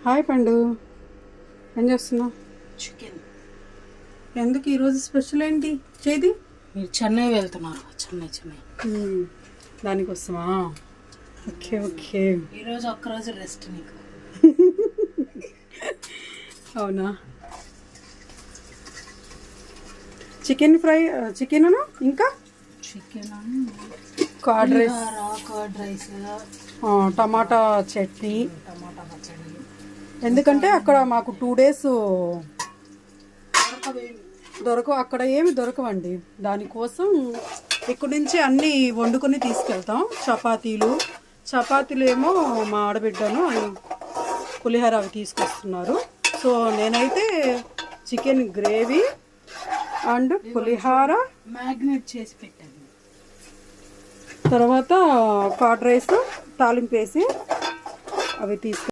Hi పండు, ఏం చేస్తున్నావు? చికెన్. ఎందుకు ఈరోజు స్పెషల్ ఏంటి చేది? మీరు చెన్నై వెళ్తున్నారు. చెన్నై దానికోసమా? Okay okay. ఈరోజు ఒక్కరోజు రెస్ట్ నీకు. అవునా? చికెన్ ఫ్రై, చికెన్ ఇంకా chicken, curd rice, tomato chutney. Tomato పచ్చడి. ఎందుకంటే అక్కడ మాకు 2 days అక్కడ ఏమి దొరకవండి. దానికోసం ఇక్కడ నుంచి అన్నీ వండుకొని తీసుకెళ్తాం. చపాతీలు ఏమో మా ఆడబిడ్డను పులిహోర అవి తీసుకొస్తున్నారు. సో నేనైతే chicken gravy and pulihora magnet చేసి పెట్టాను. తర్వాత కర్డ్ రైస్ తాలింపు వేసి అవి తీసుకు